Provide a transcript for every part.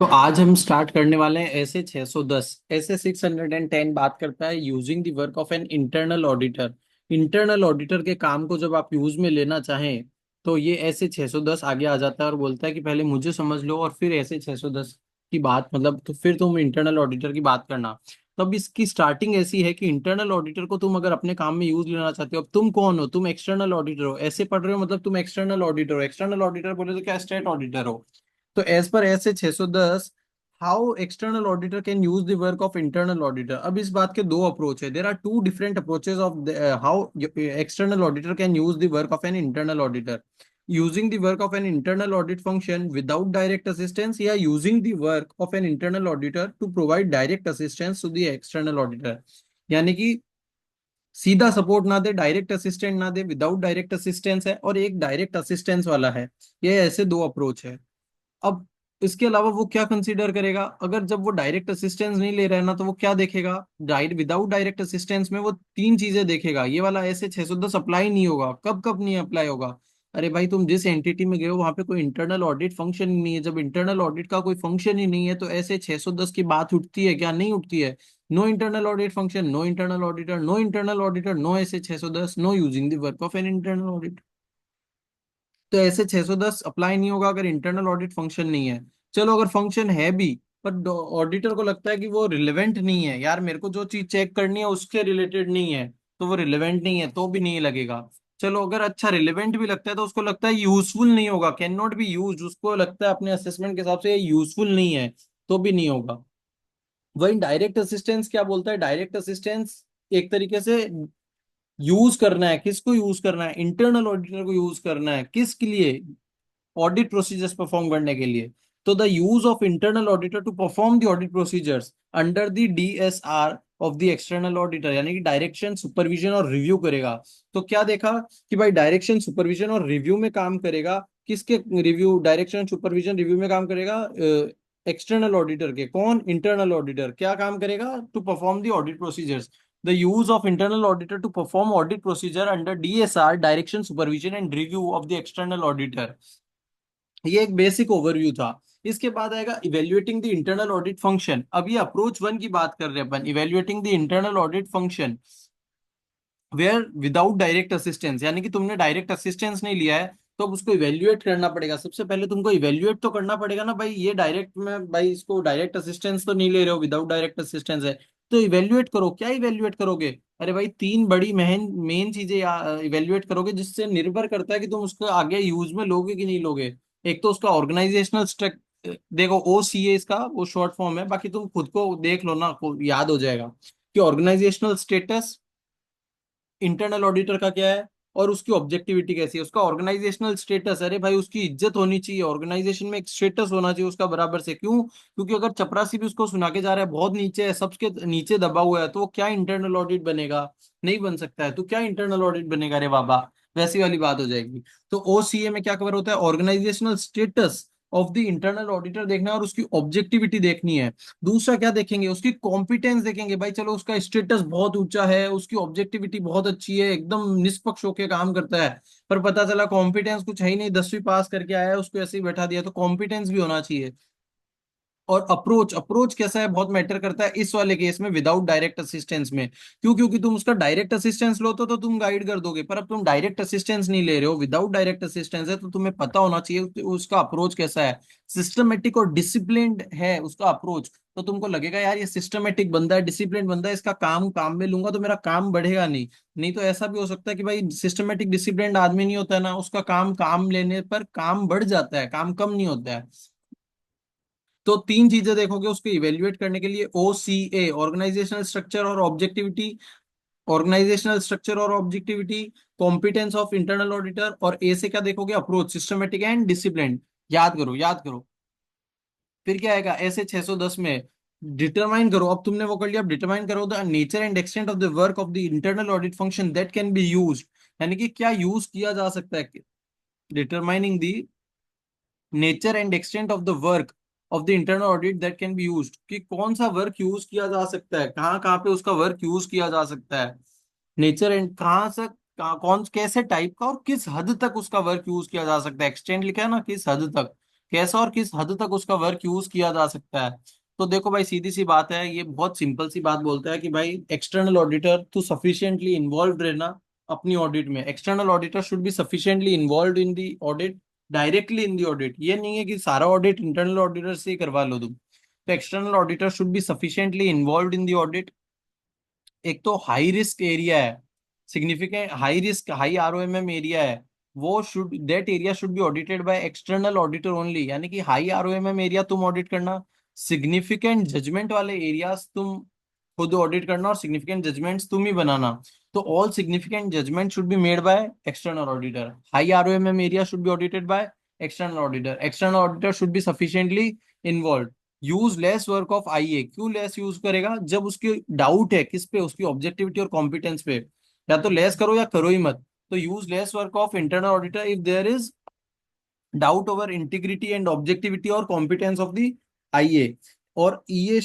तो आज हम स्टार्ट करने वाले हैं ऐसे 610 ऐसे 610 बात करता है using the work of an internal auditor. Internal auditor के काम को जब आप यूज में लेना चाहें तो ये ऐसे 610 आगे आ जाता है और बोलता है कि पहले मुझे समझ लो और फिर ऐसे 610 की बात मतलब तो फिर तुम इंटरनल ऑडिटर की बात करना। तो अब इसकी स्टार्टिंग ऐसी है कि इंटरनल ऑडिटर को तुम अगर अपने काम में यूज लेना चाहते हो, अब तुम कौन हो? तुम एक्सटर्नल ऑडिटर हो, ऐसे पढ़ रहे हो मतलब तुम एक्सटर्नल ऑडिटर हो। एक्सटर्नल ऑडिटर बोले तो क्या स्टेट ऑडिटर हो। तो as per ISA 610 how external auditor can use the work of internal auditor. अब इस बात के दो अप्रोच है। There are two different approaches of how external auditor can use the work of an internal auditor. Using the work of an internal audit function without direct assistance या using the work of an internal auditor to provide direct assistance to the external auditor. यानी कि सीधा support ना दे, direct assistant ना दे, without direct assistance है और एक direct assistance वाला है। ये ऐसे दो अप्रोच है। अब इसके अलावा वो क्या कंसीडर करेगा? अगर जब वो डायरेक्ट असिस्टेंस नहीं ले रहा है ना तो वो क्या देखेगा? डायरेक्ट विदाउट डायरेक्ट असिस्टेंस में वो तीन चीजें देखेगा। ये वाला ऐसे 610 अप्लाई नहीं होगा। कब कब नहीं अप्लाई होगा? अरे भाई, तुम जिस एंटिटी में गए हो वहां पे कोई इंटरनल ऑडिट फंक्शन ही नहीं है। जब इंटरनल ऑडिट का कोई फंक्शन ही नहीं है तो ऐसे 610 की बात उठती है क्या? नहीं उठती है। No internal audit function, no internal auditor, no internal auditor, no ISA 610, no using the work of an internal audit. तो ऐसे 610 अप्लाई नहीं होगा अगर इंटरनल ऑडिट फंक्शन नहीं है। चलो अगर फंक्शन है भी पर ऑडिटर को लगता है कि वो रिलेवेंट नहीं है, यार मेरे को जो चीज चेक करनी है उसके रिलेटेड नहीं है, तो वो रिलेवेंट नहीं है तो भी नहीं लगेगा। चलो अगर अच्छा रिलेवेंट भी लगता है तो उसको लगता है यूजफुल नहीं होगा, कैन नॉट बी यूज, उसको लगता है अपने असेसमेंट के हिसाब से ये यूजफुल नहीं है, तो भी नहीं होगा। वही डायरेक्ट असिस्टेंस क्या बोलता है? डायरेक्ट असिस्टेंस एक तरीके से यूज करना है। किसको यूज करना है? इंटरनल ऑडिटर को यूज करना है। किसके लिए? ऑडिट प्रोसीजर्स परफॉर्म करने के लिए। तो the use of internal auditor to perform the audit procedures under the DSR of the external auditor, यानी कि डायरेक्शन, सुपरविजन और रिव्यू करेगा। तो क्या देखा कि भाई डायरेक्शन, सुपरविजन और रिव्यू में काम करेगा। किसके रिव्यू, डायरेक्शन, सुपरविजन, रिव्यू में काम करेगा? एक्सटर्नल ऑडिटर के। कौन? Internal auditor. क्या काम करेगा? To perform the audit procedures. The use of internal auditor to perform audit procedure under DSR, direction, supervision and review of the external auditor। ये एक बेसिक ओवरव्यू था। इसके बाद आएगा evaluating the internal audit function. अब ये approach one की बात कर रहे हैं अपन, evaluating the internal audit function where without direct assistance, यानी कि तुमने डायरेक्ट असिस्टेंस नहीं लिया है तो अब उसको इवेल्युएट करना पड़ेगा। सबसे पहले तुमको इवेल्युएट तो करना पड़ेगा ना भाई, ये डायरेक्ट में भाई इसको डायरेक्ट असिस्टेंस तो नहीं ले रहे हो, विदाउट डायरेक्ट असिस्टेंस है। तो इवेल्युएट करो। क्या इवेल्युएट करोगे? अरे भाई तीन बड़ी मेन मेन चीजें इवेल्युएट करोगे जिससे निर्भर करता है कि तुम उसको आगे यूज में लोगे कि नहीं लोगे। एक तो उसका ऑर्गेनाइजेशनल स्ट्रक्चर, देखो OCA इसका वो शॉर्ट फॉर्म है, बाकी तुम खुद को देख लो ना, याद हो जाएगा कि ऑर्गेनाइजेशनल स्टेटस इंटरनल ऑडिटर का क्या है और उसकी ऑब्जेक्टिविटी कैसी है। उसका ऑर्गेनाइजेशनल स्टेटस, अरे भाई उसकी इज्जत होनी चाहिए, ऑर्गेनाइजेशन में एक स्टेटस होना चाहिए उसका बराबर से। क्यों? क्योंकि अगर चपरासी भी उसको सुना के जा रहा है, बहुत नीचे है, सबके नीचे दबा हुआ है, तो वो क्या इंटरनल ऑडिट बनेगा? नहीं बन सकता है। तो क्या इंटरनल ऑडिट बनेगा रे बाबा? वैसी वाली बात हो जाएगी। तो OCA में क्या कवर होता है? Organisational status of the internal auditor देखना है और उसकी ऑब्जेक्टिविटी देखनी है। दूसरा क्या देखेंगे? उसकी कॉम्पिटेंस देखेंगे। भाई चलो उसका स्टेटस बहुत ऊंचा है, उसकी ऑब्जेक्टिविटी बहुत अच्छी है, एकदम निष्पक्ष होकर काम करता है, पर पता चला कॉम्पिटेंस कुछ है ही नहीं, 10वीं पास करके आया है, उसको ऐसे ही बैठा दिया। तो कॉम्पिटेंस भी होना चाहिए। और अप्रोच, अप्रोच कैसा है बहुत मैटर करता है इस वाले केस में, विदाउट डायरेक्ट असिस्टेंस में। क्यों? क्योंकि तुम उसका डायरेक्ट असिस्टेंस लो तो तुम गाइड कर दोगे, पर अब तुम डायरेक्ट असिस्टेंस नहीं ले रहे हो, विदाउट डायरेक्ट असिस्टेंस है, तो तुम्हें पता होना चाहिए उसका अप्रोच कैसा है। सिस्टमेटिक और डिसिप्लिन्ड है उसका अप्रोच, तो तुमको लगेगा यार ये सिस्टमेटिक बंदा है, डिसिप्लिन बंदा है, इसका काम काम में लूंगा तो मेरा काम बढ़ेगा नहीं। नहीं तो ऐसा भी हो सकता है कि भाई सिस्टमेटिक डिसिप्लिन आदमी नहीं होता है ना, उसका काम काम लेने पर काम बढ़ जाता है, काम कम नहीं होता है। तो तीन चीजें देखोगे उसको इवेल्युएट करने के लिए। OCA, ऑर्गेनाइजेशनल स्ट्रक्चर और ऑब्जेक्टिविटी, ऑर्गेनाइजेशनल स्ट्रक्चर और objectivity, competence of internal auditor. और ए से क्या देखोगे? Approach, systematic and discipline. याद करो, याद करो। फिर क्या आएगा ऐसे 610 में? डिटरमाइन करो। अब तुमने वो कर लिया, अब डिटरमाइन करो the nature and extent of the work of the internal audit function that can B use, यानी कि क्या यूज किया जा सकता है। Determining the nature and extent of the work of the internal audit that can be used, कि कौन सा वर्क यूज किया जा सकता है, कहाँ कहाँ पे उसका वर्क यूज किया जा सकता है। नेचर एंड कहाँ से कौन कैसे टाइप का और किस हद तक उसका वर्क यूज किया जा सकता है। एक्सटेंड लिखा है ना, किस हद तक, कैसा और किस हद तक उसका वर्क यूज किया जा सकता है। तो देखो भाई, सीधी सी बात है, ये बहुत सिंपल सी बात बोलता है कि भाई external auditor to sufficiently involve रहना अपनी ऑडिट में। External auditor should be sufficiently involve in the audit, directly in the audit. ये नहीं है कि सारा ऑडिट इंटरनल ऑडिटर से ही करवा लो तुम। तो external auditor should be sufficiently involve in the audit. एक तो हाई रिस्क एरिया है, significant high risk high ROMM area है, वो should that area should be audited by external auditor only. यानी कि हाई आरओएमएम एरिया तुम audit करना, significant judgement वाले एरियाज तुम खुद ऑडिट करना, और सिग्निफिकेंट जजमेंट्स तुम ही बनाना। तो all significant judgement should be made by external auditor. High ROMM area should be audited by external auditor. External auditor should be sufficiently involve. Use less work of IA, क्यों less use करेगा? जब उसकी doubt है किस पे, उसकी objectivity और competence पे, या तो लेस करो या करो ही मत। तो use less work of internal auditor if there is doubt over integrity and objectivity और कॉम्पिटेंस ऑफ द आईए। और ये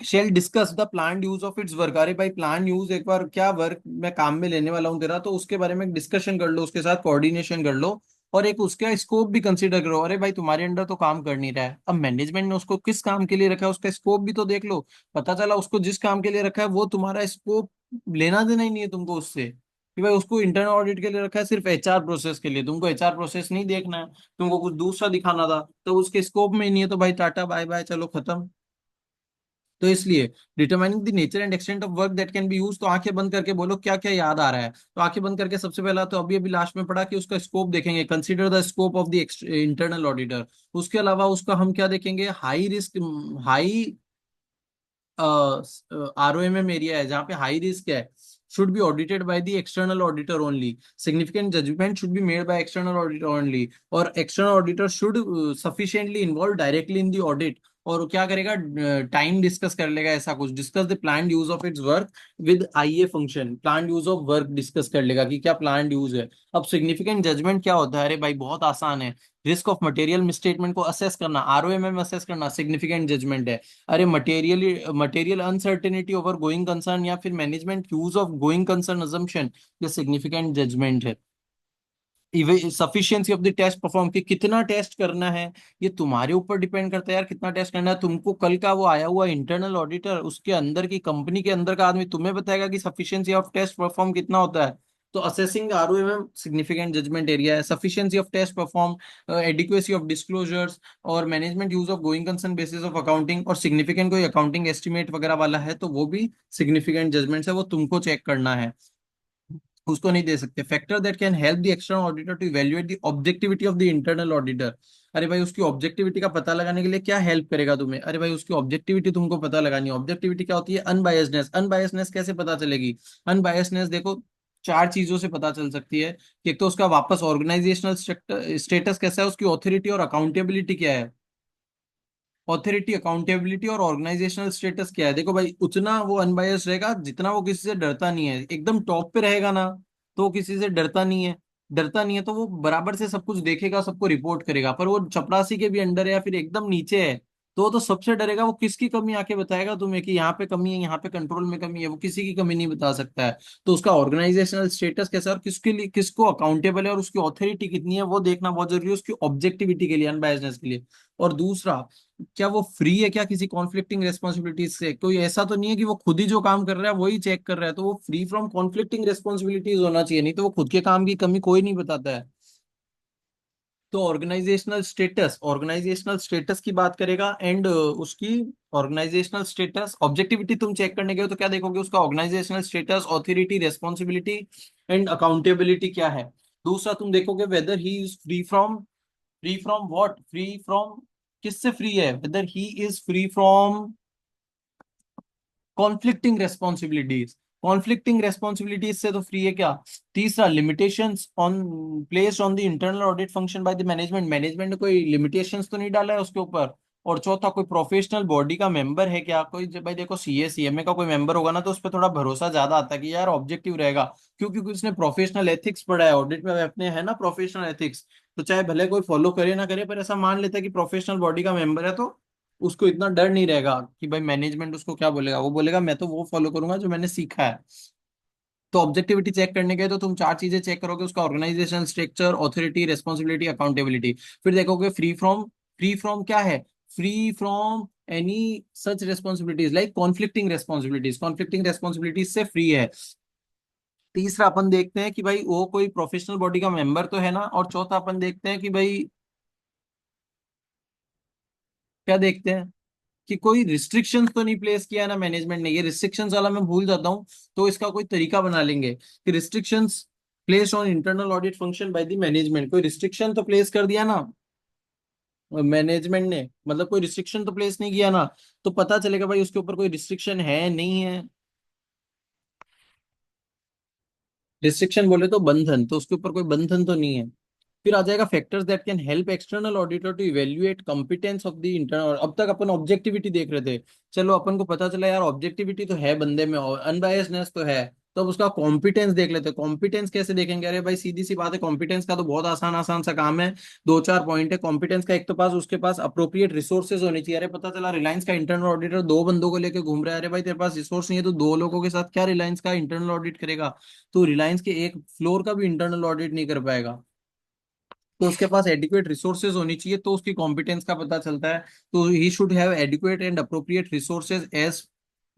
shall discuss the plan use of its work. अरे भाई प्लान यूज, एक बार क्या वर्क मैं काम में लेने वाला हूँ तेरा, तो उसके बारे में डिस्कशन कर लो, उसके साथ कोऑर्डिनेशन कर लो, और एक उसका स्कोप भी कंसीडर करो। अरे भाई तुम्हारे अंडर तो काम कर नहीं रहा है, अब मैनेजमेंट ने उसको किस काम के लिए रखा है, उसका स्कोप भी तो देख लो। पता चला उसको जिस काम के लिए रखा है वो तुम्हारा स्कोप लेना देना ही नहीं है तुमको उससे, कि भाई उसको इंटरनल ऑडिट के लिए रखा है सिर्फ एचआर प्रोसेस के लिए, तुमको एचआर प्रोसेस नहीं देखना है, तुमको कुछ दूसरा दिखाना था, तो उसके स्कोप में ही नहीं है, तो भाई टाटा बाय बाय, चलो खत्म। तो इसलिए determining the nature and extent of work that can B use, तो आंखें बंद करके बोलो क्या क्या याद आ रहा है। तो आंखें बंद करके सबसे पहला तो अभी अभी लास्ट में पढ़ा कि उसका स्कोप देखेंगे, consider the scope of the internal auditor. उसके अलावा उसका हम क्या देखेंगे, high risk, high ROMM area है जहाँ पे हाई रिस्क है, should be audited by the external auditor only. Significant judgement should be made by external auditor only. और external auditor should sufficiently involve directly in the audit. और वो क्या करेगा, time discuss कर लेगा, ऐसा कुछ discuss the plan use of its work with IA function. Plan use of work discuss कर लेगा कि क्या प्लान यूज है। अब सिग्निफिकेंट जजमेंट क्या होता है? अरे भाई बहुत आसान है, रिस्क ऑफ मटेरियल मिसस्टेटमेंट को असेस करना, आरओएमएम असेस करना सिग्निफिकेंट जजमेंट है। अरे material uncertainty over going concern, या फिर management use of going concern assumption, ये सिग्निफिकेंट जजमेंट है। Sufficiency of the test perform, कि कितना टेस्ट करना है, ये तुम्हारे ऊपर डिपेंड करता है यार, कितना टेस्ट करना है तुमको। कल का वो आया हुआ इंटरनल ऑडिटर, उसके अंदर की कंपनी के अंदर का आदमी तुम्हें बताएगा कि सफिशियंसी ऑफ टेस्ट परफॉर्म कितना होता है। तो assessing ROMM significant judgement area है। Sufficiency of test perform, adequacy of disclosures, और management use of going concern basis of accounting, और सिग्निफिकेंट कोई अकाउंटिंग एस्टिमेट वगैरह वाला है तो वो भी सिग्निफिकेंट जजमेंट्स है, वो तुमको चेक करना है, उसको नहीं दे सकते। Factor that can help the external auditor to evaluate the objectivity of the internal auditor. अरे भाई उसकी ऑब्जेक्टिविटी का पता लगाने के लिए क्या हेल्प करेगा तुम्हें? अरे भाई उसकी ऑब्जेक्टिविटी तुमको पता लगानी है। ऑब्जेक्टिविटी क्या होती है? अनबायसनेस। अनबायसनेस कैसे पता चलेगी? अनबायसनेस देखो चार चीजों से पता चल सकती है, कि एक तो उसका वापस ऑर्गेनाइजेशनल स्टेटस कैसा है, उसकी ऑथोरिटी और अकाउंटेबिलिटी क्या है। ऑथोरिटी, अकाउंटेबिलिटी और ऑर्गेनाइजेशनल स्टेटस क्या है। देखो भाई उतना वो अनबायस्ड रहेगा जितना वो किसी से डरता नहीं है। एकदम टॉप पे रहेगा ना, तो वो किसी से डरता नहीं है। डरता नहीं है तो वो बराबर से सब कुछ देखेगा, सबको रिपोर्ट करेगा। पर वो चपरासी के भी अंडर है या फिर एकदम नीचे है, तो वो तो सबसे डरेगा। वो किसकी कमी आके बताएगा तुम्हें कि यहाँ पे कमी है, यहाँ पे कंट्रोल में कमी है? वो किसी की कमी नहीं बता सकता है। तो उसका ऑर्गेनाइजेशनल स्टेटस कैसा है और किसके लिए, किसको अकाउंटेबल है, और उसकी ऑथोरिटी कितनी है, वो देखना बहुत जरूरी है, उसकी ऑब्जेक्टिविटी के लिए, अनबायसनेस के लिए। और दूसरा, क्या वो फ्री है क्या किसी कॉन्फ्लिक्टिंग रेस्पॉन्सिबिलिटीज से? कोई ऐसा तो नहीं है कि वो खुद ही जो काम कर रहा है वही चेक कर रहा है, तो वो फ्री फ्रॉम कॉन्फ्लिक्टिंग रेस्पॉन्सिबिलिटीज होना चाहिए, नहीं तो वो खुद के काम की कमी कोई नहीं बताता है। तो ऑर्गेनाइजेशनल स्टेटस की बात करेगा, एंड उसकी ऑर्गेनाइजेशनल स्टेटस, ऑब्जेक्टिविटी तुम चेक करने गए हो तो क्या देखोगे? उसका organisational status, authority, responsibility and accountability क्या है। दूसरा तुम देखोगे whether he is free from what, free from, किससे फ्री है, whether he is free from conflicting responsibilities. Conflicting responsibilities से तो फ्री है क्या? तीसरा, limitations on placed on the internal audit function by the management, management ने कोई limitations तो नहीं डाला है उसके ऊपर। और चौथा, कोई प्रोफेशनल बॉडी का मेंबर है क्या कोई? जब भाई देखो सीए सीएमए का कोई मेंबर होगा ना, तो उस पर थोड़ा भरोसा ज्यादा आता है कि यार ऑब्जेक्टिव रहेगा। क्यों? क्योंकि उसने प्रोफेशनल एथिक्स पढ़ा है, ऑडिट में अपने है ना प्रोफेशनल एथिक्स। तो चाहे भले कोई फॉलो करे ना करे, पर ऐसा मान लेता है कि प्रोफेशनल बॉडी का मेंबर है, तो उसको इतना डर नहीं रहेगा कि भाई मैनेजमेंट उसको क्या बोलेगा। वो बोलेगा मैं तो वो फॉलो करूंगा जो मैंने सीखा है। तो ऑब्जेक्टिविटी चेक करने के तो तुम चार चीजें चेक करोगे, उसका organisation structure, authority, responsibility, accountability. फिर देखोगे फ्री फ्रॉम क्या है, free from any such responsibilities like conflicting responsibilities से फ्री है। तीसरा अपन देखते हैं कि भाई वो कोई प्रोफेशनल बॉडी का मेंबर तो है ना, और चौथा अपन देखते हैं कि भाई क्या देखते हैं कि कोई रिस्ट्रिक्शंस तो नहीं प्लेस किया ना मैनेजमेंट ने। ये रिस्ट्रिक्शंस वाला मैं भूल जाता हूँ, तो इसका कोई तरीका बना लेंगे कि restrictions place on internal audit function by the management. कोई रिस्ट्रिक्शन तो प्लेस कर दिया ना मैनेजमेंट ने, मतलब कोई रिस्ट्रिक्शन तो प्लेस नहीं किया ना, तो पता चलेगा भाई उसके ऊपर कोई रिस्ट्रिक्शन है नहीं है। रिस्ट्रिक्शन बोले तो बंधन, तो उसके ऊपर कोई बंधन तो नहीं है। फिर आ जाएगा factors that can help external auditor to evaluate competence of the internal. अब तक अपन ऑब्जेक्टिविटी देख रहे थे, चलो अपन को पता चला यार ऑब्जेक्टिविटी तो है बंदे में और अनबायसनेस तो है, तो अब उसका कॉम्पिटेंस देख लेते हैं। कॉम्पिटेंस कैसे देखेंगे? अरे भाई सीधी सी बात है, कॉम्पिटेंस का तो बहुत आसान आसान सा काम है। दो चार पॉइंट है कॉम्पिटेंस का। एक तो पास उसके पास अप्रोप्रिएट रिसोर्सेज होने चाहिए। अरे पता चला रिलायंस का इंटरनल ऑडिटर दो बंदों को लेकर घूम रहा है, अरे भाई तेरे पास रिसोर्स नहीं है तो दो लोगों के साथ क्या रिलायंस का इंटरनल ऑडिट करेगा? तो रिलायंस के एक फ्लोर का भी इंटरनल ऑडिट नहीं कर पाएगा। तो उसके पास एडिक्वेट रिसोर्सेज होनी चाहिए, तो उसकी कॉम्पिटेंस का पता चलता है। तो he should have adequate and appropriate resources as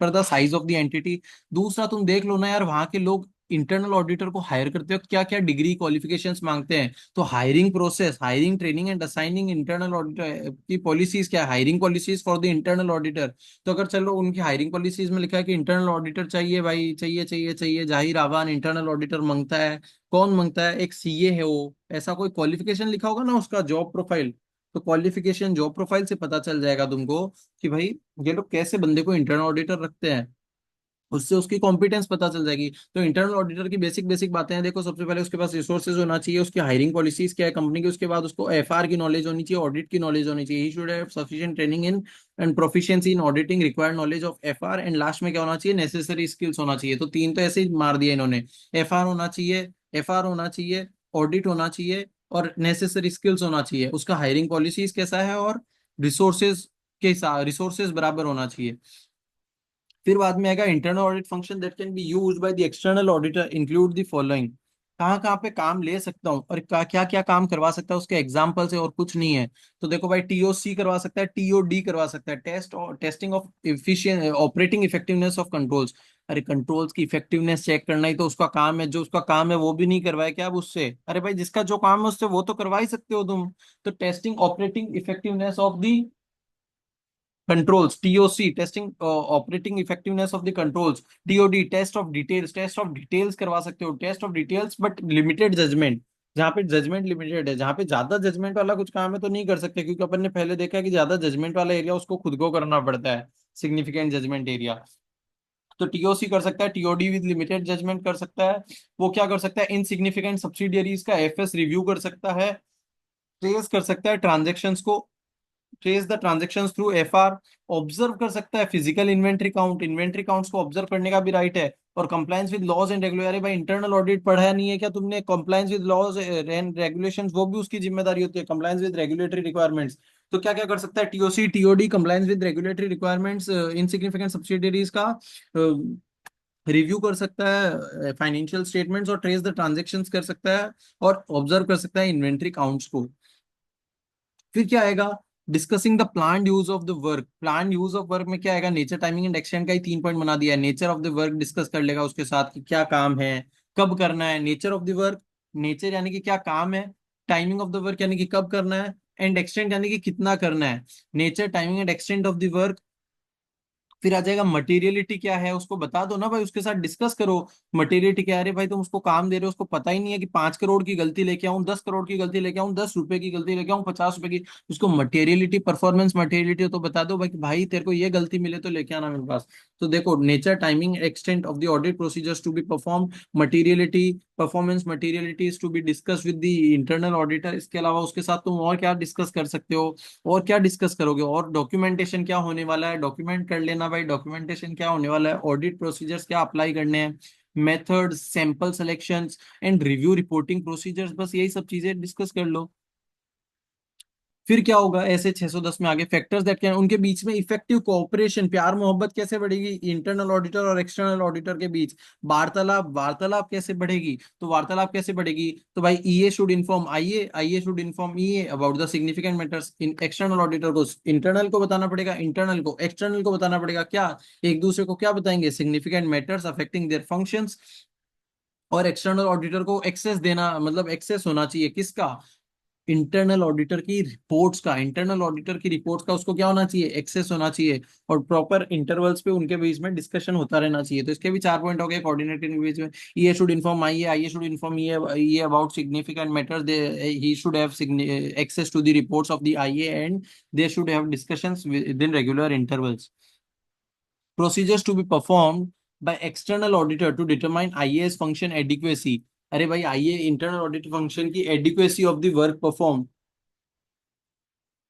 per the size of the entity. दूसरा तुम देख लो ना यार, वहां के लोग इंटरनल ऑडिटर को हायर करते हो क्या क्या डिग्री क्वालिफिकेशंस मांगते हैं। तो hiring process, hiring training and assigning internal auditor की पॉलिसीज क्या है, hiring policies for the internal auditor. तो अगर चलो उनकी हायरिंग पॉलिसीज में लिखा है कि इंटरनल ऑडिटर चाहिए भाई, चाहिए चाहिए चाहिए, जाहिर आवान इंटरनल ऑडिटर मांगता है। कौन मांगता है? एक सीए है वो। ऐसा कोई क्वालिफिकेशन लिखा होगा ना उसका, जॉब प्रोफाइल। तो क्वालिफिकेशन जॉब प्रोफाइल से पता चल जाएगा तुमको कि भाई ये लोग कैसे बंदे को इंटरनल ऑडिटर रखते हैं। उससे उसकी कॉम्पिटेंस पता चल जाएगी। तो इंटरनल ऑडिटर की बेसिक बेसिक बातें हैं, देखो सबसे पहले उसके पास रिसोर्सेज होना चाहिए, उसकी हायरिंग पॉलिसीज क्या है कंपनी की, उसके बाद उसको एफआर की नॉलेज होनी चाहिए, ऑडिट की नॉलेज होनी चाहिए। ही should have sufficient training in and proficiency in auditing, required knowledge of FR, and last में क्या होना चाहिए, नेसेसरी स्किल्स होना चाहिए। तो तीन तो ऐसे ही मार दिए इन्होंने। एफआर होना चाहिए, एफआर होना चाहिए, ऑडिट होना चाहिए, और नेसेसरी स्किल्स होना चाहिए। उसका हायरिंग पॉलिसीज कैसा है, और रिसोर्सेज के साथ रिसोर्सेज बराबर होना चाहिए। फिर बाद में आएगा internal audit function that can be used by the external auditor include the following. कहाँ कहाँ पे काम ले सकता हूँ और क्या क्या काम करवा सकता है, उसके एग्जाम्पल से और कुछ नहीं है। तो देखो भाई टीओसी करवा सकता है, टीओडी करवा सकता है, testing of efficient operating effectiveness of controls. अरे कंट्रोल्स की इफेक्टिवनेस चेक करना ही तो उसका काम है। जो उसका काम है वो भी नहीं करवाए क्या अब उससे? अरे भाई जिसका जो काम है उससे वो तो करवा ही सकते हो तुम। तो testing operating effectiveness of the controls, TOC testing operating effectiveness of the controls, TOD test of details करवा सकते हो, test of details but limited judgement. जहाँ पे जजमेंट लिमिटेड है, जहाँ पे ज्यादा जजमेंट वाला कुछ काम है तो नहीं कर सकते, क्योंकि अपन ने पहले देखा है कि ज्यादा जजमेंट वाला एरिया उसको खुद को करना पड़ता है, सिग्निफिकेंट जजमेंट एरिया। तो टीओसी कर सकता है, टीओडी विद लिमिटेड जजमेंट कर सकता है। वो क्या कर सकता है, इनसिग्निफिकेंट सब्सिडियरीज का एफएस रिव्यू कर सकता है, ट्रेस कर सकता है ट्रांजेक्शन्स को, trace the transactions through FR, observe कर सकता है physical inventory count, inventory counts को ऑब्जर्व करने का भी राइट है। और compliance with laws and regulation, अरे भाई इंटरनल ऑडिट पढ़ा नहीं है क्या तुमने? Compliance with laws and regulations वो भी उसकी जिम्मेदारी होती है, कंप्लायंस विद रेगुलेटरी रिक्वायरमेंट्स। तो क्या क्या कर सकता है, TOC TOD compliance with regulatory requirements, insignificant subsidiaries का रिव्यू कर सकता है, फाइनेंशियल स्टेटमेंट्स और ट्रेस द ट्रांजेक्शंस कर सकता है, और ऑब्जर्व कर सकता है इन्वेंट्री काउंट्स को। फिर क्या आएगा, discussing the plan use of the work. Plan use of work में क्या आएगा, नेचर टाइमिंग एंड एक्सटेंड का ही तीन पॉइंट बना दिया है। Nature of the work discuss कर लेगा उसके साथ कि क्या काम है, कब करना है। Nature of the work, nature यानी कि क्या काम है, टाइमिंग ऑफ द वर्क यानी कि कब करना है, एंड एक्सटेंड यानी कि कितना करना है। Nature timing and extend of the work. फिर आ जाएगा मटेरियलिटी क्या है, उसको बता दो ना भाई, उसके साथ डिस्कस करो मटेरियलिटी क्या है। अरे भाई तुम उसको काम दे रहे हो, उसको पता ही नहीं है कि 5 करोड़ की गलती लेके आऊं, 10 करोड़ की गलती लेके आऊं, 10 रुपए की गलती लेके आऊं, 50 रुपए की। उसको मटेरियलिटी, परफॉर्मेंस मटेरियलिटी तो बता दो भाई कि भाई तेरे को ये गलती मिले तो लेके आना मेरे पास। तो देखो nature timing extent of the audit procedures to be perform, materiality, performance materiality to be discuss with the internal auditor. इसके अलावा उसके साथ तुम और क्या डिस्कस कर सकते हो, और क्या डिस्कस करोगे, और डॉक्यूमेंटेशन क्या होने वाला है, डॉक्यूमेंट कर लेना भाई, डॉक्यूमेंटेशन क्या होने वाला है, ऑडिट प्रोसीजर्स क्या अप्लाई करने हैं, methods, sample selections and review reporting procedures, बस यही सब चीजें डिस्कस कर लो। फिर क्या होगा ऐसे 610 में आगे, फैक्टर्स दैट कैन, उनके बीच में इफेक्टिव कोऑपरेशन, प्यार मोहब्बत कैसे बढ़ेगी इंटरनल ऑडिटर और एक्सटर्नल ऑडिटर के बीच, वार्तालाप, वार्तालाप कैसे बढ़ेगी, तो वार्तालाप कैसे बढ़ेगी, तो भाई ईए शुड इन्फॉर्म आईए, आईए should inform EA about the significant matters, in external auditor को इंटरनल को बताना पड़ेगा, इंटरनल को एक्सटर्नल को बताना पड़ेगा, क्या एक दूसरे को क्या बताएंगे, significant matters affecting their functions. और एक्सटर्नल ऑडिटर को एक्सेस देना, मतलब एक्सेस होना चाहिए किसका, इंटरनल ऑडिटर की रिपोर्ट्स का, इंटरनल ऑडिटर की रिपोर्ट्स का उसको क्या होना चाहिए, एक्सेस होना चाहिए। और प्रॉपर इंटरवल्स पे उनके बीच में डिस्कशन होता रहना चाहिए। तो इसके भी 4 पॉइंट हो गए कोऑर्डिनेटेड के बीच में। ये should inform I I should inform ये about significant matters, they he should have access to the reports of the IA and they should have discussions with in regular intervals. Procedures to be performed by external auditor to determine IAS function adequacy। अरे भाई आईए internal audit function की adequacy of the work perform,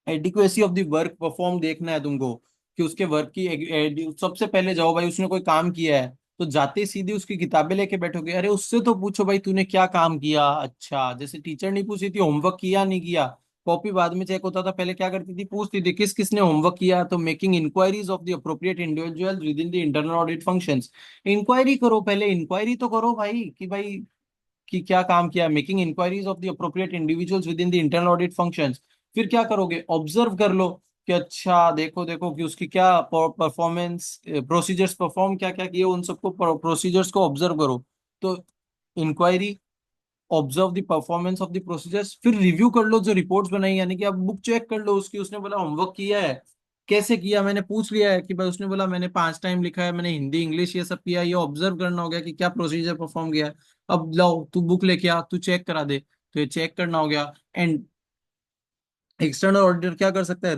adequacy of the work perform देखना है तुमको, कि उसके work की सबसे पहले जाओ भाई, उसने कोई काम किया है तो जाते सीधे उसकी किताबें लेके बैठोगे, अरे उससे तो पूछो भाई तूने क्या काम किया, अच्छा जैसे टीचर नहीं पूछती थी होमवर्क किया नहीं किया, कॉपी बाद में चेक होता था, पहले क्या करती थी, पूछती थी किस किसने होमवर्क किया, तो making inquiries of the appropriate individual within the internal audit functions. Inquiry करो, पहले इंक्वायरी तो करो भाई कि भाई कि क्या काम किया, making inquiries of the appropriate individuals within the internal audit functions. फिर क्या करोगे, ऑब्जर्व कर लो कि अच्छा देखो देखो कि उसकी क्या परफॉर्मेंस, प्रोसीजर्स परफॉर्म क्या क्या किए, उन सबको प्रोसीजर्स को ऑब्जर्व करो। तो inquiry, observe the performance of the procedures, फिर रिव्यू कर लो जो रिपोर्ट्स बनाई, यानी कि आप बुक चेक कर लो उसकी, उसने बोला होमवर्क किया है, कैसे किया, मैंने पूछ लिया है कि भाई उसने बोला मैंने 5 टाइम लिखा है, मैंने हिंदी इंग्लिश ये सब किया, ये ऑब्जर्व करना हो गया कि क्या प्रोसीजर परफॉर्म किया है। अब लाओ तू बुक लेके आ, तू चेक करा दे, तो ये चेक करना हो गया। एंड एक्सटर्नल ऑडिटर क्या कर सकता है,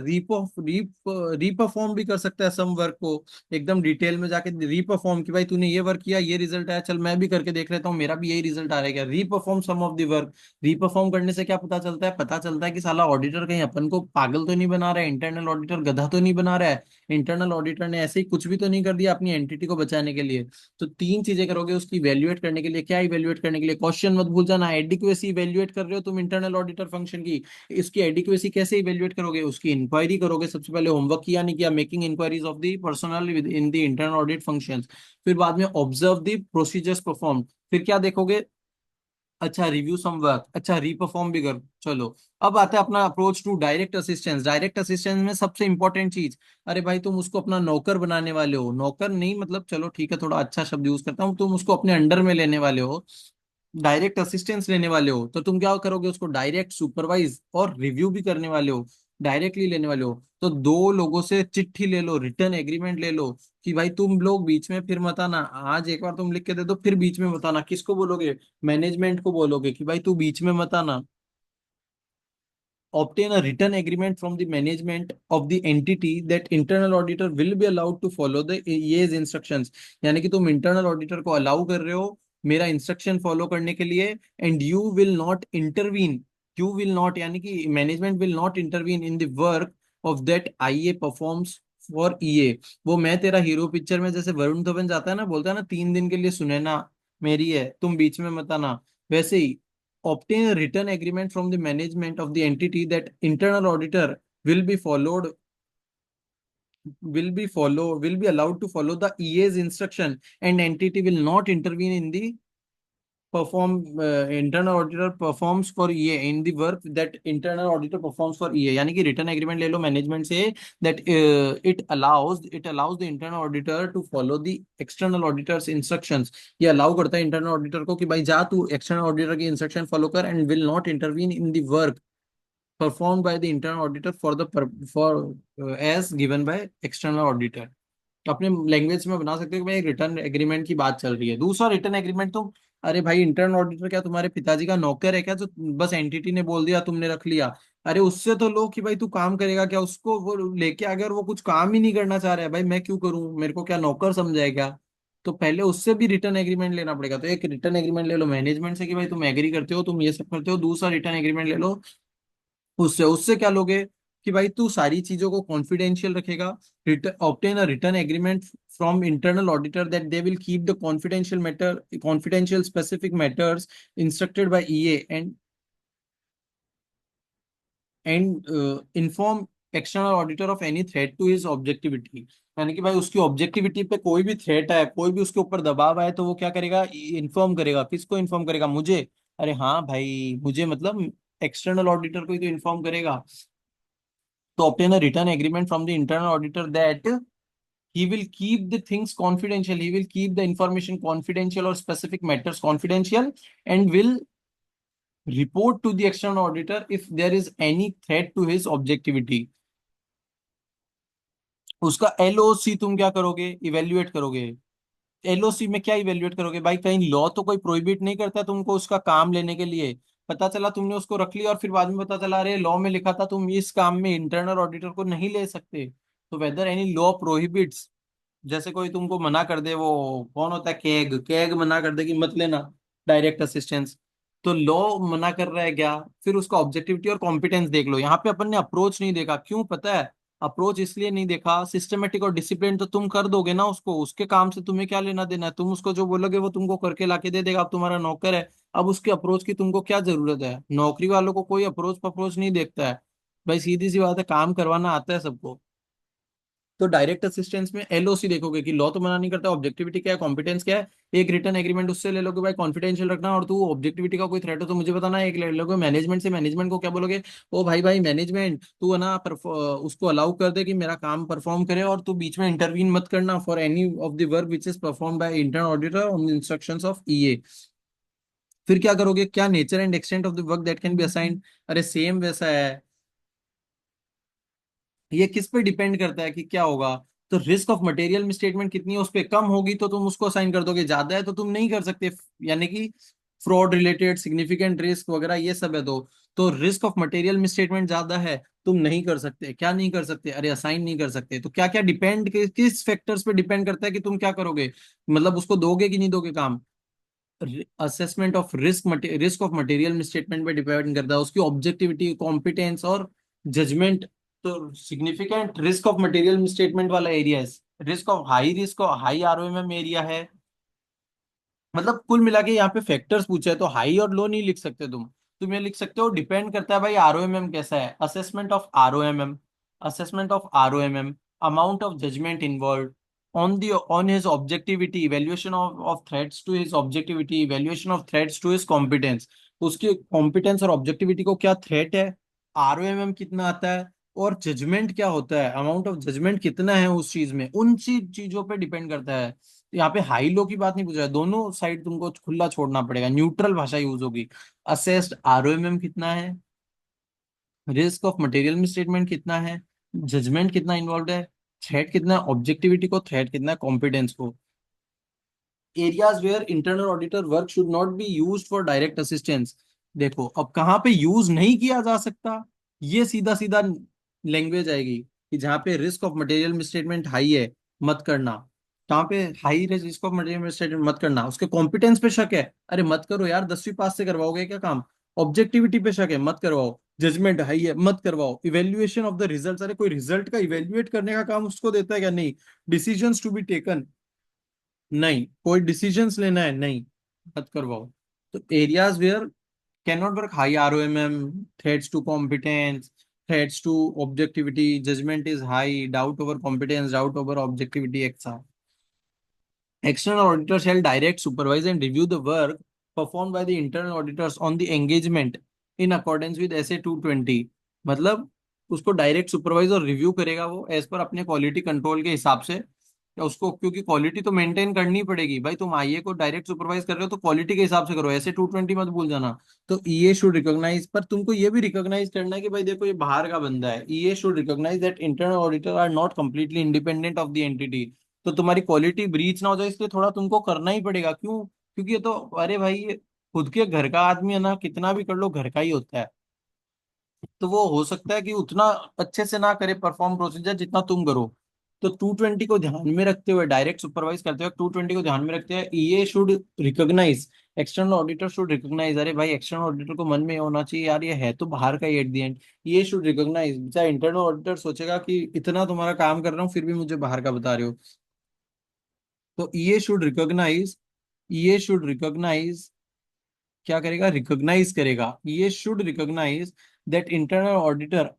रीपरफॉर्म भी कर सकता है सम वर्क को, एकदम डिटेल में जाके रीपरफॉर्म कि भाई तूने ये वर्क किया, ये रिजल्ट आया, चल मैं भी करके देख लेता हूँ, मेरा भी यही रिजल्ट आ रहेगा, रीपरफॉर्म सम ऑफ द वर्क। रीपरफॉर्म करने से क्या पता चलता है, पता चलता है कि साला ऑडिटर कहीं अपन को पागल तो नहीं बना रहा है, इंटरनल ऑडिटर गधा तो नहीं बना रहा है, इंटरनल ऑडिटर ने ऐसे ही कुछ भी तो नहीं कर दिया अपनी एंटिटी को बचाने के लिए। तो 3 चीजें करोगे उसकी इवेल्युएट करने के लिए, क्या इवेल्युएट करने के लिए, क्वेश्चन मत भूल जाना, एडिक्वेसी इवेल्युएट कर रहे हो तुम इंटरनल ऑडिटर फंक्शन की, इसकी एडिक्वेसी कैसे इवेल्युएट करोगे, उसकी इंक्वायरी करोगे सबसे पहले, होमवर्क किया नहीं किया, making inquiries of the personnel within the internal audit functions. फिर बाद में ऑब्जर्व द प्रोसीजर्स परफॉर्म, फिर क्या देखोगे, अच्छा रिव्यू सम वर्क, अच्छा रीपरफॉर्म भी कर। चलो अब आता है अपना approach to direct assistance. Direct assistance में सबसे इंपॉर्टेंट चीज, अरे भाई तुम उसको अपना नौकर बनाने वाले हो, नौकर नहीं मतलब चलो ठीक है थोड़ा अच्छा शब्द यूज करता हूँ, तुम उसको अपने अंडर में लेने वाले हो, डायरेक्ट असिस्टेंस लेने वाले हो, तो तुम क्या करोगे, उसको डायरेक्ट सुपरवाइज और रिव्यू भी करने वाले हो, डायरेक्टली लेने वाले हो। तो 2 लोगों से चिट्ठी ले लो, रिटर्न एग्रीमेंट ले लो कि भाई तुम लोग बीच में फिर मत आना, आज एक बार तुम लिख के दे दो, फिर बीच में मत आना, किसको बोलोगे, मैनेजमेंट को बोलोगे कि भाई तू बीच में मत आना। obtain a written agreement from the management of the entity that internal auditor will be allowed to follow the EA's instructions। यानी कि तुम इंटरनल ऑडिटर को अलाउ कर रहे हो मेरा इंस्ट्रक्शन फॉलो करने के लिए, and you will not intervene, you will not यानी कि management will not intervene in the work of that आईए परफॉर्म्स फॉर ईए। वो मैं तेरा हीरो पिक्चर में जैसे वरुण धवन जाता है ना, बोलता है ना 3 दिन के लिए सुनैना मेरी है तुम बीच में मत आना, वैसे ही obtain a written agreement from the management of the entity that internal auditor will be allowed to follow the EA's instruction, and entity will not intervene in the internal auditor performs for EA in the work that internal auditor performs for EA। यानी कि return agreement ले लो management से that it allows the internal auditor to follow the external auditor's instructions। ये allow करता है internal auditor को कि भाई जा तू एक्सटर्नल ऑडिटर की इंस्ट्रक्शन फॉलो कर, and will not intervene in the work performed by the internal auditor for as given by external auditor। अपने लैंग्वेज में बना सकते हो कि भाई रिटर्न एग्रीमेंट की बात चल रही है। दूसरा रिटर्न एग्रीमेंट तो, अरे भाई इंटरनल ऑडिटर क्या तुम्हारे पिताजी का नौकर है क्या, जो बस एंटिटी ने बोल दिया तुमने रख लिया। अरे उससे तो लो कि भाई तू काम करेगा क्या, उसको वो लेके अगर वो कुछ काम ही नहीं करना चाह रहा है, भाई मैं क्यों करूं, मेरे को क्या नौकर समझाएगा। तो पहले उससे भी रिटर्न एग्रीमेंट लेना पड़ेगा। तो एक रिटर्न एग्रीमेंट ले लो मैनेजमेंट से कि भाई तुम एग्री करते हो, तुम ये सब करते हो। दूसरा रिटर्न एग्रीमेंट ले लो उससे, उससे क्या लोगे कि भाई तू सारी चीजों को कॉन्फिडेंशियल रखेगा। Obtain a written agreement from internal auditor that they will keep the confidential specific matters instructed by EA and and inform external auditor of any threat to his objectivity. यानी कि भाई उसकी ऑब्जेक्टिविटी पे कोई भी threat है, कोई भी उसके ऊपर दबाव आए, तो वो क्या करेगा, इन्फॉर्म करेगा। किसको इन्फॉर्म करेगा? मुझे। अरे हाँ भाई, मुझे मतलब एक्सटर्नल ऑडिटर को ही तो इन्फॉर्म करेगा। तो obtain a written agreement from the internal auditor that he will keep the things confidential, he will keep the information confidential or specific matters confidential, and will report to the external auditor if there is any threat to his objectivity। उसका LOC तुम क्या करोगे, evaluate करोगे। LOC में क्या evaluate करोगे भाई? कहीं लॉ तो कोई प्रोहिबिट नहीं करता तुमको उसका काम लेने के लिए। पता चला तुमने उसको रख लिया और फिर बाद में पता चला अरे लॉ में लिखा था तुम इस काम में इंटरनल ऑडिटर को नहीं ले सकते। तो वेदर एनी लॉ प्रोहिबिट्स, जैसे कोई तुमको मना कर दे, वो कौन होता है, कैग, कैग मना कर दे कि मत लेना डायरेक्ट असिस्टेंस, तो लॉ मना कर रहा है क्या? फिर उसका ऑब्जेक्टिविटी और कॉम्पिटेंस देख लो। यहाँ पे अपन ने अप्रोच नहीं देखा, क्यों पता है? अप्रोच इसलिए नहीं देखा, सिस्टमेटिक और डिसिप्लिन तो तुम कर दोगे ना उसको, उसके काम से तुम्हें क्या लेना देना है? तुम उसको जो बोलोगे वो तुमको करके लाके दे देगा, अब तुम्हारा नौकर है। अब उसके अप्रोच की तुमको क्या जरूरत है? नौकरी वालों को कोई अप्रोच अप्रोच नहीं देखता है भाई, सीधी सी बात है, काम करवाना आता है सबको। तो डायरेक्ट असिस्टेंस में एलओसी देखोगे कि लॉ तो मना नहीं करता, ऑब्जेक्टिविटी क्या है, कॉम्पिटेंस क्या है। एक रिटर्न एग्रीमेंट उससे ले लोगे भाई, कॉन्फिडेंशियल रखना, और तू ऑब्जेक्टिविटी का कोई थ्रेट हो तो मुझे बताना। एक ले लोगे मैनेजमेंट से, मैनेजमेंट को क्या बोलोगे, ओ भाई भाई मैनेजमेंट तू है ना उसको अलाउ कर दे कि मेरा काम परफॉर्म करे, और तू बीच में इंटरवीन मत करना for any of the work which is perform by internal auditor on instructions of EA. फिर क्या करोगे, क्या nature and extent of the work that can be assigned. अरे सेम वैसा है, ये किस पे डिपेंड करता है कि क्या होगा। तो रिस्क ऑफ मटेरियल में स्टेटमेंट कितनी है, उस पे कम होगी तो तुम उसको असाइन कर दोगे, ज्यादा है तो तुम नहीं कर सकते। यानी कि फ्रॉड रिलेटेड सिग्निफिकेंट रिस्क वगैरह ये सब है, तो रिस्क ऑफ मटेरियल में स्टेटमेंट ज्यादा है, तुम नहीं कर सकते। क्या नहीं कर सकते? अरे असाइन नहीं कर सकते। तो क्या क्या डिपेंड, किस फैक्टर्स पे डिपेंड करता है कि तुम क्या करोगे, मतलब उसको दोगे कि नहीं दोगे काम। Assessment of risk, risk of material misstatement पे डिपेंड करता है, उसकी ऑब्जेक्टिविटी, कॉम्पिटेंस और जजमेंट। तो significant risk of material statement वाला एरिया है, risk of high, risk of high ROMM area है। मतलब कुल मिला के यहाँ पे फैक्टर्स पूछा है, तो हाई और लो नहीं लिख सकते तुम ये लिख सकते हो डिपेंड करता है भाई आरओएमएम कैसा है। Assessment of ROMM, assessment of ROMM, amount of judgement involve, on his objectivity, evaluation of threats to his objectivity, evaluation of threats to his competence। उसकी कॉम्पिटेंस और ऑब्जेक्टिविटी को क्या थ्रेट है, आरओएमएम कितना आता है, और जजमेंट क्या होता है, अमाउंट ऑफ जजमेंट कितना है उस चीज में, उन चीजों पे डिपेंड करता है। यहाँ पे हाई लो की बात नहीं पूछा है, दोनों साइड तुमको खुला छोड़ना पड़ेगा, न्यूट्रल भाषा यूज होगी। असेस्ड आरओएमएम कितना है, रिस्क ऑफ मटेरियल में स्टेटमेंट कितना है, जजमेंट कितना इन्वॉल्व है, थ्रेट कितना है, ऑब्जेक्टिविटी को थ्रेट कितना है, कॉम्पिटेंस को। Areas where internal auditor work should not be used for direct assistance. देखो अब कहाँ पे यूज नहीं किया जा सकता, ये सीधा सीधा लैंग्वेज आएगी कि जहाँ पे risk of material misstatement high है, मत करना। कहाँ पे high risk of material misstatement मत करना, उसके कॉम्पिटेंस पे शक है, अरे मत करो यार, 10वीं पास से करवाओगे क्या काम। ऑब्जेक्टिविटी पे शक है, मत करवाओ। जजमेंट हाई है, मत करवाओ। इवेल्युएशन ऑफ द रिजल्ट, अरे कोई रिजल्ट का इवेल्युएट करने का काम उसको देता है क्या? नहीं। डिसीजंस टू बी टेकन, नहीं। कोई डिसीजंस लेना है, नहीं, मत करवाओ। तो areas where can not work, high ROMM, threats to competence, threats to objectivity, judgement is high, doubt over competence, doubt over objectivity एक्सा। External auditor shall direct, supervise, and review the work performed by the internal auditors on the engagement in accordance with SA 220। मतलब उसको direct supervise और review करेगा वो as per अपने quality control के हिसाब से, या उसको, क्योंकि क्वालिटी तो मेंटेन करनी पड़ेगी भाई, तुम आईए को डायरेक्ट सुपरवाइज कर रहे हो तो क्वालिटी के हिसाब से करो, ऐसे 220 मत भूल जाना। तो ईए शुड रिकॉग्नाइज, पर तुमको ये भी रिकॉग्नाइज करना है कि भाई देखो ये बाहर का बंदा है। EA should recognise that internal auditor are not completely independent of the entity. तो तुम्हारी क्वालिटी ब्रीच ना हो जाए, इसलिए थोड़ा तुमको करना ही पड़ेगा। क्यों? क्योंकि ये तो, अरे भाई ये खुद के घर का आदमी है ना, कितना भी कर लो घर का ही होता है। तो वो हो सकता है कि उतना अच्छे से ना करे परफॉर्म प्रोसीजर जितना तुम करो। तो 220 को ध्यान में रखते हुए, डायरेक्ट सुपरवाइज करते हुए 220 को ध्यान में रखते हुए, ये should recognise, external auditor should recognise. अरे भाई एक्सटर्नल ऑडिटर को मन में ये होना चाहिए यार, ये है तो बाहर का ही एट द एंड। ये शुड रिकॉग्नाइज, चाहे इंटरनल ऑडिटर सोचेगा कि इतना तुम्हारा काम कर रहा हूँ फिर भी मुझे बाहर का बता रहे हो। तो ये शुड रिकॉग्नाइज, ये शुड रिकॉग्नाइज, क्या करेगा, रिकॉग्नाइज करेगा। ये should recognise that internal auditor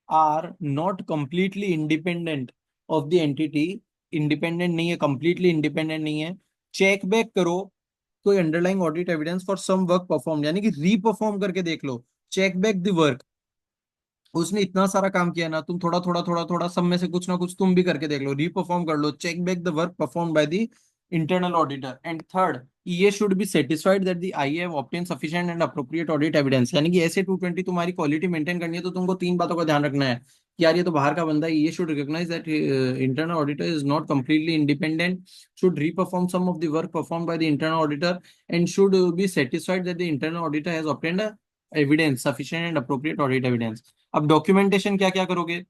are not completely independent of the entity, independent नहीं है, कंप्लीटली इंडिपेंडेंट नहीं है, चेक बैक करो कोई underlying audit evidence for some work perform, यानी कि रीपरफॉर्म करके देख लो, चेक बैक द वर्क। उसने इतना सारा काम किया ना, तुम थोड़ा थोड़ा थोड़ा थोड़ा सब में से कुछ ना कुछ तुम भी करके देख लो, रीपरफॉर्म कर लो, check back the work perform by the internal auditor. And third, ये should be satisfied that the I have obtain sufficient and appropriate audit evidence, यानी कि ऐसे 220 तुम्हारी क्वालिटी मेंटेन करनी है तो तुमको तीन बातों का ध्यान रखना है कि यार ये तो बाहर का बंदा है, ये should recognise that internal auditor is not completely independent, should reperform some of the work performed by the internal auditor, and should be satisfied that the internal auditor has obtained a evidence sufficient and appropriate audit evidence। अब documentation क्या क्या करोगे?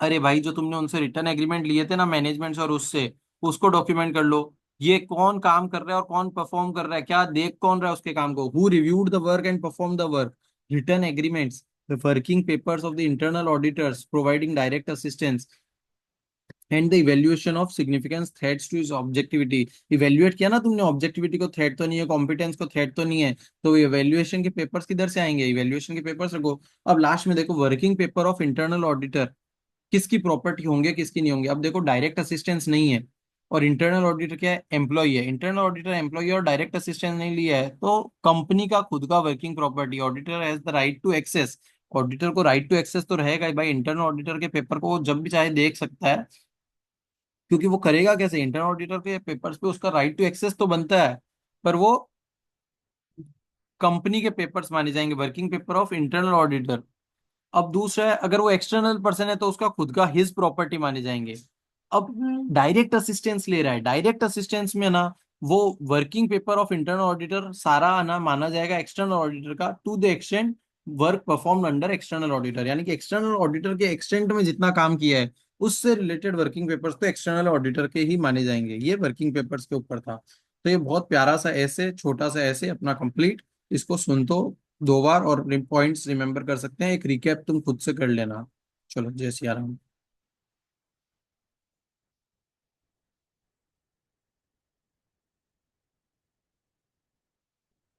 अरे भाई, जो तुमने उनसे return agreement लिए थे ना मैनेजमेंट से और उससे, उसको डॉक्यूमेंट कर लो। ये कौन काम कर रहा है और कौन परफॉर्म कर रहा है, क्या देख कौन रहा है उसके काम को, who reviewed the work and perform the work, return agreements, the working papers of the internal auditors providing direct assistance, and the evaluation of significance threats two is objectivity. Evaluate किया ना तुमने ऑब्जेक्टिविटी को, threat तो नहीं है, competence को threat तो नहीं है, तो इवेल्युएशन के पेपर्स किधर से आएंगे, इवेल्युएशन के पेपर्स रखो। अब लास्ट में देखो, working paper of internal auditor किसकी प्रॉपर्टी होंगे किसकी नहीं होंगे। अब देखो, डायरेक्ट असिस्टेंस नहीं है और इंटरनल ऑडिटर क्या है, एम्प्लॉय है, इंटरनल ऑडिटर एम्प्लॉय और डायरेक्ट असिस्टेंस नहीं लिया है तो कंपनी का खुद का working property, auditor has the right to access. Auditor को राइट टू एक्सेस तो रहेगा ही भाई, इंटरनल ऑडिटर के पेपर को वो जब भी चाहे देख सकता है, क्योंकि वो करेगा कैसे, इंटरनल ऑडिटर के पेपर्स पे उसका राइट टू एक्सेस तो बनता है, पर वो कंपनी के पेपर्स माने जाएंगे, working paper of internal auditor. अब दूसरा है, अगर वो एक्सटर्नल पर्सन है तो उसका खुद का हिज प्रॉपर्टी माने जाएंगे। अब डायरेक्ट असिस्टेंस ले रहा है, डायरेक्ट असिस्टेंस में ना वो working paper of internal auditor सारा ना माना जाएगा एक्सटर्नल ऑडिटर का, to the extent work perform under external auditor, यानी कि एक्सटर्नल ऑडिटर के एक्सटेंट में जितना काम किया है उससे रिलेटेड वर्किंग पेपर्स तो एक्सटर्नल ऑडिटर के ही माने जाएंगे। ये वर्किंग पेपर्स के ऊपर था। तो ये बहुत प्यारा सा ऐसे, छोटा सा ऐसे अपना कंप्लीट, इसको सुन तो दो बार और पॉइंट्स रिमेंबर कर सकते हैं, एक रिकैप तुम खुद से कर लेना। चलो, जय सिया राम।